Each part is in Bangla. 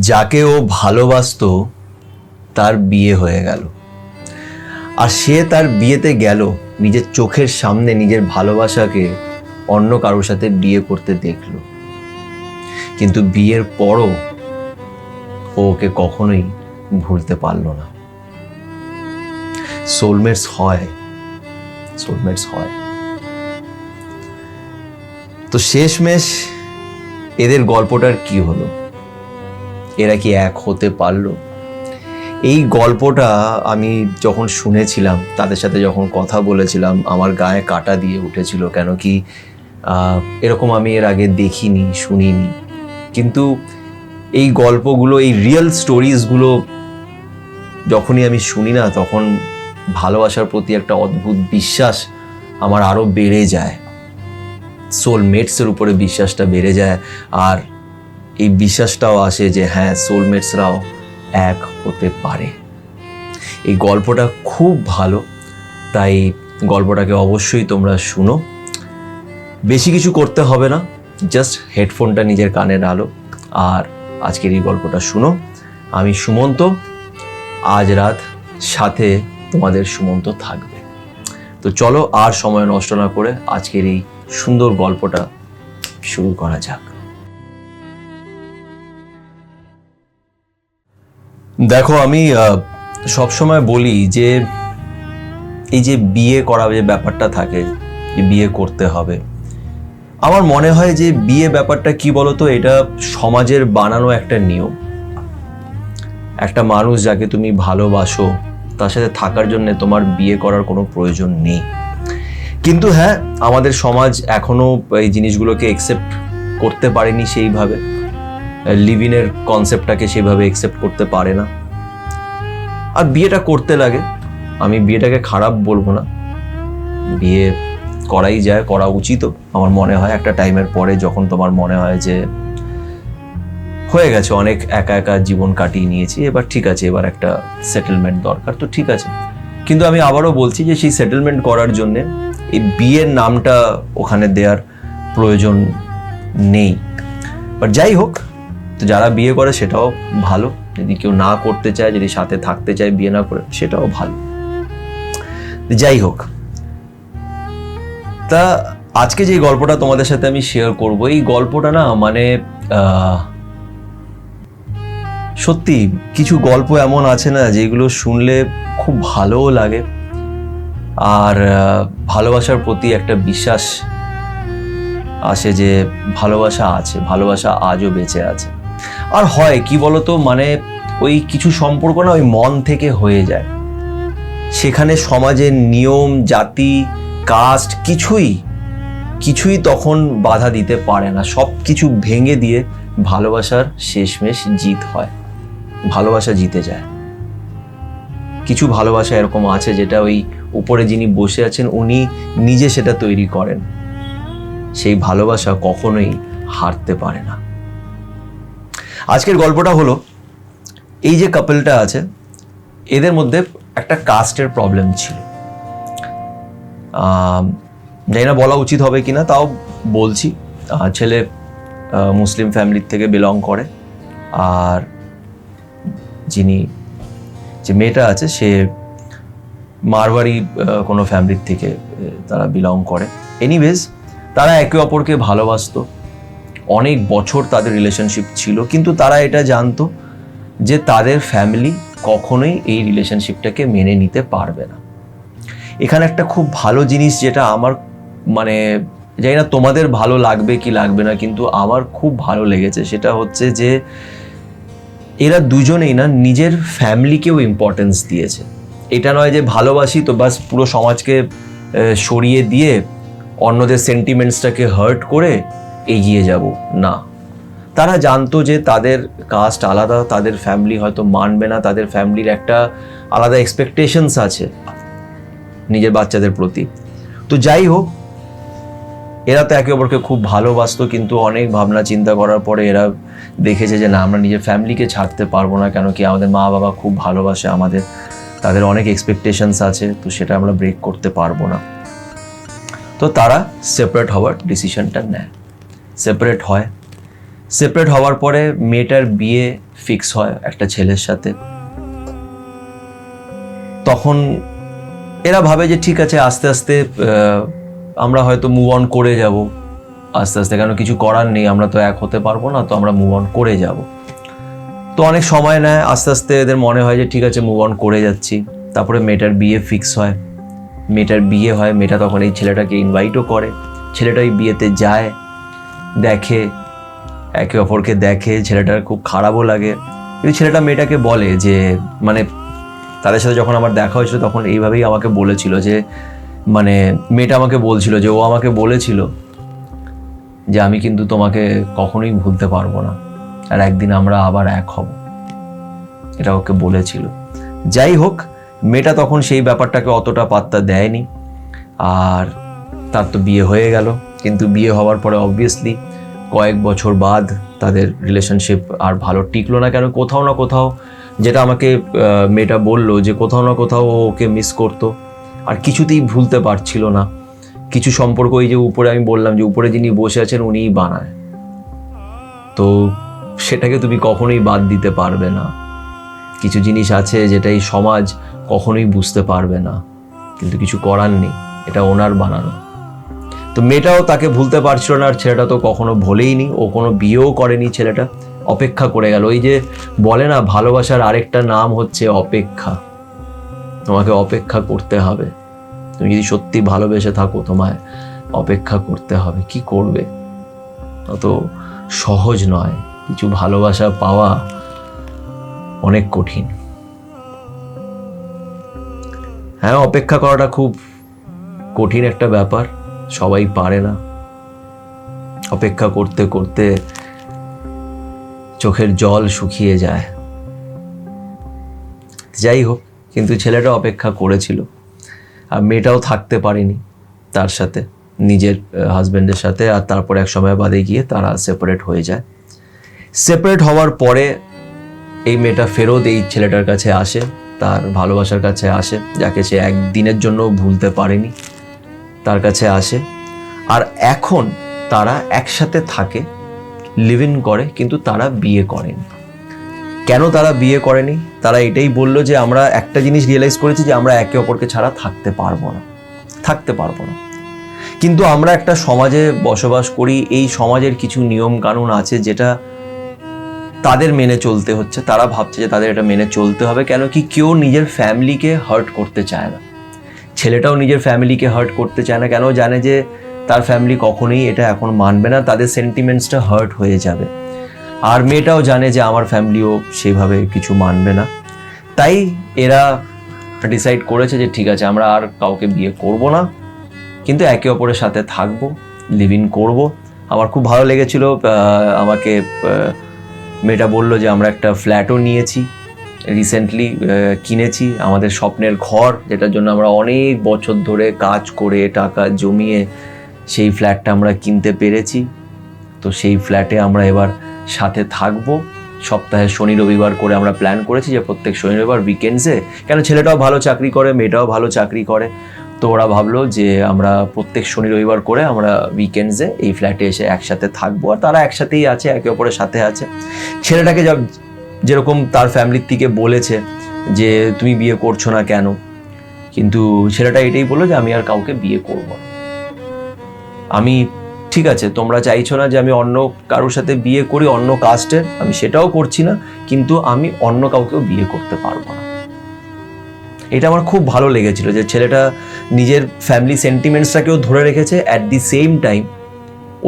যাকে ও ভালোবাসতো তার বিয়ে হয়ে গেল, আর সে তার বিয়েতে গেল নিজের চোখের সামনে নিজের ভালোবাসাকে অন্য কারোর সাথে বিয়ে করতে দেখল। কিন্তু বিয়ের পরও ও ওকে কখনোই ভুলতে পারল না। সোলমেটস হয়, সোলমেটস হয়। তো শেষমেশ এদের গল্পটার কি হলো? এরা কি এক হতে পারলো? এই গল্পটা আমি যখন শুনেছিলাম, তাদের সাথে যখন কথা বলেছিলাম, আমার গায়ে কাঁটা দিয়ে উঠেছিল। কেন কি এরকম আমি এর আগে দেখিনি, শুনিনি। কিন্তু এই গল্পগুলো, এই রিয়েল স্টোরিজগুলো যখনই আমি শুনি না, তখন ভালোবাসার প্রতি একটা অদ্ভুত বিশ্বাস আমার আরও বেড়ে যায়। সোলমেটসের উপরে বিশ্বাসটা বেড়ে যায়, আর এই বিশ্বাসটাও আসে যে হ্যাঁ, সোলমেটসরাও এক হতে পারে। এই গল্পটা খুব ভালো, তাই গল্পটাকে অবশ্যই তোমরা শুনো। বেশি কিছু করতে হবে না, জাস্ট হেডফোনটা নিজের কানে ডালো আর আজকের এই গল্পটা শুনো। আমি সুমন্ত, আজ রাত সাথে তোমাদের সুমন্ত থাকবে। তো চলো আর সময় নষ্ট না করে আজকের এই সুন্দর গল্পটা শুরু করা যাক। দেখো, আমি সবসময় বলি যে এই যে বিয়ে করা যে ব্যাপারটা থাকে, যে বিয়ে করতে হবে, আমার মনে হয় যে বিয়ে ব্যাপারটা কি বলতো, এটা সমাজের বানানো একটা নিয়ম। একটা মানুষ যাকে তুমি ভালোবাসো তার সাথে থাকার জন্য তোমার বিয়ে করার কোনো প্রয়োজন নেই। কিন্তু হ্যাঁ, আমাদের সমাজ এখনো এই জিনিসগুলোকে একসেপ্ট করতে পারেনি সেইভাবে, লিভ ইনের কনসেপ্টটাকে সেইভাবে একসেপ্ট করতে পারে না, আর বিয়েটা করতে লাগে। আমি বিয়েটাকে খারাপ বলবো না, বিয়ে করাই যায়, করা উচিতও আমার মনে হয়। একটা টাইমের পরে যখন তোমার মনে হয় যে হয়ে গেছে, অনেক একা একা জীবন কাটিয়ে নিয়েছি, এবার ঠিক আছে, এবার একটা সেটেলমেন্ট দরকার, তো ঠিক আছে। কিন্তু আমি আবারও বলছি যে সেই সেটেলমেন্ট করার জন্যে এই বিয়ের নামটা ওখানে দেওয়ার প্রয়োজন নেই। বাট যাই হোক, তো যারা বিয়ে করে সেটাও ভালো। যদি কেউ না করতে চায়, যদি সাথে থাকতে চায় বিয়ে না করে, সেটাও ভালো। যাই হোক, তা আজকে যে গল্পটা তোমাদের সাথে আমি শেয়ার করব, এই গল্পটা না মানে সত্যি কিছু গল্প এমন আছে না যেগুলো শুনলে খুব ভালোও লাগে, আর ভালোবাসার প্রতি একটা বিশ্বাস আসে যে ভালোবাসা আছে, ভালোবাসা আজও বেঁচে আছে। আর হয় কি বলতো, মানে ওই কিছু সম্পর্ক না ওই মন থেকে হয়ে যায়, সেখানে সমাজের নিয়ম, জাতি, কাস্ট কিছুই তখন বাধা দিতে পারে না। সব কিছু ভেঙে দিয়ে ভালোবাসার শেষমেশ জিত হয়, ভালোবাসা জিতে যায়। কিছু ভালোবাসা এরকম আছে যেটা ওই উপরে যিনি বসে আছেন উনি নিজে সেটা তৈরি করেন, সেই ভালোবাসা কখনোই হারতে পারে না। আজকের গল্পটা হলো, এই যে কাপলটা আছে এদের মধ্যে একটা কাস্টের প্রবলেম ছিল। জানি না বলা উচিত হবে কিনা, তাও বলছি। ছেলে মুসলিম ফ্যামিলির থেকে বিলং করে, আর যে মেয়েটা আছে সে মারওয়ারি কোনো ফ্যামিলির থেকে তারা বিলং করে। এনিওয়েজ, তারা একে অপরকে ভালোবাসতো, অনেক বছর তাদের রিলেশনশিপ ছিল, কিন্তু তারা এটা জানতো যে তাদের ফ্যামিলি কখনোই এই রিলেশনশিপটাকে মেনে নিতে পারবে না। এখানে একটা খুব ভালো জিনিস, যেটা আমার মানে জানি না তোমাদের ভালো লাগবে কি লাগবে না, কিন্তু আমার খুব ভালো লেগেছে, সেটা হচ্ছে যে এরা দুজনেই না নিজের ফ্যামিলিকেও ইম্পর্টেন্স দিয়েছে। এটা নয় যে ভালোবাসি তো বাস পুরো সমাজকে সরিয়ে দিয়ে অন্যদের সেন্টিমেন্টসটাকে হার্ট করে এগিয়ে যাব, না। তারা জানতো যে তাদের কাস্ট আলাদা, তাদের ফ্যামিলি হয়তো মানবে না, তাদের ফ্যামিলির একটা আলাদা এক্সপেকটেশনস আছে নিজের বাচ্চাদের প্রতি। তো যাই হোক, এরা তো একে অপরকে খুব ভালোবাসতো, কিন্তু অনেক ভাবনা চিন্তা করার পরে এরা দেখেছে যে না, আমরা নিজের ফ্যামিলিকে ছাড়তে পারবো না, কেন কি আমাদের মা বাবা খুব ভালোবাসে আমাদের, তাদের অনেক এক্সপেকটেশনস আছে, তো সেটা আমরা ব্রেক করতে পারবো না। তো তারা সেপারেট হওয়ার ডিসিশনটা নেয়, সেপারেট হয়। সেপারেট হওয়ার পরে মেয়েটার বিয়ে ফিক্স হয় একটা ছেলের সাথে। তখন এরা ভাবে যে ঠিক আছে, আস্তে আস্তে আমরা হয়তো মুভ অন করে যাব আস্তে আস্তে, কেন কিছু করার নেই, আমরা তো এক হতে পারবো না, তো আমরা মুভ অন করে যাব। তো অনেক সময় নেয়, আস্তে আস্তে এদের মনে হয় যে ঠিক আছে মুভ অন করে যাচ্ছি। তারপরে মেয়েটার বিয়ে ফিক্স হয়, মেয়েটার বিয়ে হয়, মেয়েটা তখন এই ছেলেটাকে ইনভাইটও করে, ছেলেটা ওই বিয়েতে যায়, দেখে, একে অপরকে দেখে, ছেলেটার খুব খারাপও লাগে। কিন্তু ছেলেটা মেয়েটাকে বলে যে, মানে তাদের সাথে যখন আমার দেখা হয়েছিল তখন এইভাবেই আমাকে বলেছিল যে, মানে মেয়েটা আমাকে বলছিল যে, ও আমাকে বলেছিল যে আমি কিন্তু তোমাকে কখনোই ভুলতে পারবো না, আর একদিন আমরা আবার এক হব, এটা ওকে বলেছিল। যাই হোক, মেয়েটা তখন সেই ব্যাপারটাকে অতটা পাত্তা দেয়নি, আর তার তো বিয়ে হয়ে গেল। কিন্তু বিয়ে হওয়ার পরে অবভিয়াসলি কয়েক বছর বাদ তাদের রিলেশনশিপ আর ভালো টিকলো না, কেন কোথাও না কোথাও, যেটা আমাকে মেয়েটা বললো, যে কোথাও না কোথাও ও ওকে মিস করতো আর কিছুতেই ভুলতে পারছিল না। কিছু সম্পর্ক, এই যে উপরে আমি বললাম যে উপরে যিনি বসে আছেন উনিই বানায়, তো সেটাকে তুমি কখনোই বাদ দিতে পারবে না। কিছু জিনিস আছে যেটা এই সমাজ কখনোই বুঝতে পারবে না, কিন্তু কিছু করার নেই, এটা ওনার বানানো। তো মেয়েটাও তাকে ভুলতে পারছিল না, আর ছেলেটা তো কখনো ভোলেইনি, ও কোনো বিয়েও করেনি, ছেলেটা অপেক্ষা করে গেল। ওই যে বলে না, ভালোবাসার আরেকটা নাম হচ্ছে অপেক্ষা। তোমাকে অপেক্ষা করতে হবে, তুমি যদি সত্যি ভালোবেসে থাকো তোমায় অপেক্ষা করতে হবে। কি করবে, অত সহজ নয়, কিছু ভালোবাসা পাওয়া অনেক কঠিন। হ্যাঁ, অপেক্ষা করাটা খুব কঠিন একটা ব্যাপার, সবাই পারে না। অপেক্ষা করতে করতে চোখের জল শুকিয়ে যায়। যাই হোক, কিন্তু ছেলেটা অপেক্ষা করেছিল, আর মেয়েটাও থাকতে পারেনি তার সাথে, নিজের হাজব্যান্ডের সাথে। আর তারপর এক সময় বাদে গিয়ে তারা সেপারেট হয়ে যায়। সেপারেট হওয়ার পরে এই মেয়েটা ফেরত এই ছেলেটার কাছে আসে, তার ভালোবাসার কাছে আসে, যাকে সে একদিনের জন্য ভুলতে পারেনি, তার কাছে আসে। আর এখন তারা একসাথে থাকে, লিভ ইন করে, কিন্তু তারা বিয়ে করেনি। কেন তারা বিয়ে করেনি? তারা এটাই বললো যে আমরা একটা জিনিস রিয়েলাইজ করেছি যে আমরা একে অপরকে ছাড়া থাকতে পারবো না। কিন্তু আমরা একটা সমাজে বসবাস করি, এই সমাজের কিছু নিয়ম কানুন আছে যেটা তাদের মেনে চলতে হচ্ছে। তারা ভাবছে যে তাদের এটা মেনে চলতে হবে, কেন কি কেউ নিজের ফ্যামিলিকে হার্ট করতে চায় না। ছেলেটাও নিজের ফ্যামিলিকে হার্ট করতে চায় না, কেন জানে যে তার ফ্যামিলি কখনোই এটা এখন মানবে না, তাদের সেন্টিমেন্টসটা হার্ট হয়ে যাবে। আর মেয়েটাও জানে যে আমার ফ্যামিলিও সেইভাবে কিছু মানবে না। তাই এরা ডিসাইড করেছে যে ঠিক আছে, আমরা আর কাউকে বিয়ে করব না, কিন্তু একে অপরের সাথে থাকবো, লিভ ইন করবো। আমার খুব ভালো লেগেছিল, আমাকে মেয়েটা বললো যে আমরা একটা ফ্ল্যাটও নিয়েছি, রিসেন্টলি কিনেছি, আমাদের স্বপ্নের ঘর, যেটার জন্য আমরা অনেক বছর ধরে কাজ করে টাকা জমিয়ে সেই ফ্ল্যাটটা আমরা কিনতে পেরেছি। তো সেই ফ্ল্যাটে আমরা এবার সাথে থাকবো। সপ্তাহে শনি রবিবার করে আমরা প্ল্যান করেছি যে প্রত্যেক শনি রবিবার উইকেন্ডসে, কেন ছেলেটাও ভালো চাকরি করে, মেয়েটাও ভালো চাকরি করে, তো ওরা ভাবলো যে আমরা প্রত্যেক শনি রবিবার করে আমরা উইকেন্ডসে এই ফ্ল্যাটে এসে একসাথে থাকবো। আর তারা একসাথেই আছে, একে অপরের সাথে আছে। ছেলেটাকে যেরকম তার ফ্যামিলির থেকে বলেছে যে তুমি বিয়ে করছো না কেন, কিন্তু ছেলেটা এটাই বললো যে আমি আর কাউকে বিয়ে করবো না। আমি, ঠিক আছে তোমরা চাইছো না যে আমি অন্য কারোর সাথে বিয়ে করি, অন্য কাস্টের, আমি সেটাও করছি না, কিন্তু আমি অন্য কাউকেও বিয়ে করতে পারবো না। এটা আমার খুব ভালো লেগেছিল যে ছেলেটা নিজের ফ্যামিলি সেন্টিমেন্টসটাকেও ধরে রেখেছে, অ্যাট দি সেম টাইম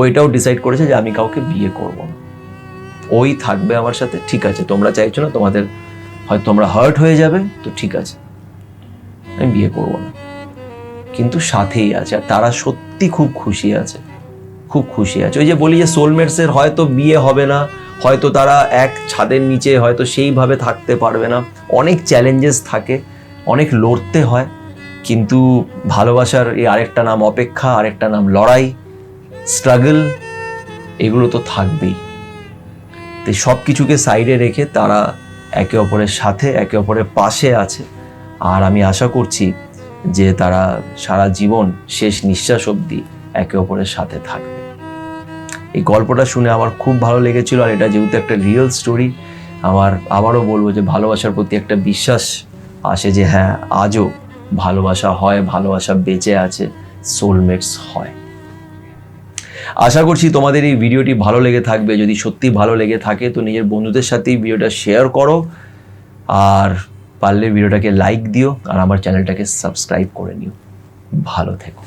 ওইটাও ডিসাইড করেছে যে আমি কাউকে বিয়ে করবো না, ওই থাকবে আমার সাথে। ঠিক আছে, তোমরা চাইছো না, তোমাদের হয়তো তোমরা হার্ট হয়ে যাবে, তো ঠিক আছে, আমি বিয়ে করবো না, কিন্তু সাথেই আছে। আর তারা সত্যি খুব খুশি আছে, খুব খুশি আছে। ওই যে বলি যে সোলমেটসের হয়তো বিয়ে হবে না, হয়তো তারা এক ছাদের নিচে হয়তো সেইভাবে থাকতে পারবে না, অনেক চ্যালেঞ্জেস থাকে, অনেক লড়তে হয়, কিন্তু ভালোবাসার এই আরেকটা নাম অপেক্ষা, আরেকটা নাম লড়াই, স্ট্রাগল, এগুলো তো থাকবেই। তো সব কিছুকে সাইডে রেখে তারা একে অপরের সাথে, একে অপরের পাশে আছে। আর আমি আশা করছি যে তারা সারা জীবন শেষ নিঃশ্বাস অবধি একে অপরের সাথে থাকবে। এই গল্পটা শুনে আমার খুব ভালো লেগেছিল, আর এটা যেহেতু একটা রিয়েল স্টোরি, আমার আবারও বলবো যে ভালোবাসার প্রতি একটা বিশ্বাস আসে যে হ্যাঁ, আজও ভালোবাসা হয়, ভালোবাসা বেঁচে আছে, সোলমেটস হয়। আশা করছি তোমাদের এই ভিডিওটি ভালো লেগে থাকবে। যদি সত্যি ভালো লেগে থাকে তো নিজের বন্ধুদের সাথেই ভিডিওটা শেয়ার করো, আর পারলে ভিডিওটাকে লাইক দিও, আর আমার চ্যানেলটাকে সাবস্ক্রাইব করে নিও। ভালো থেকো।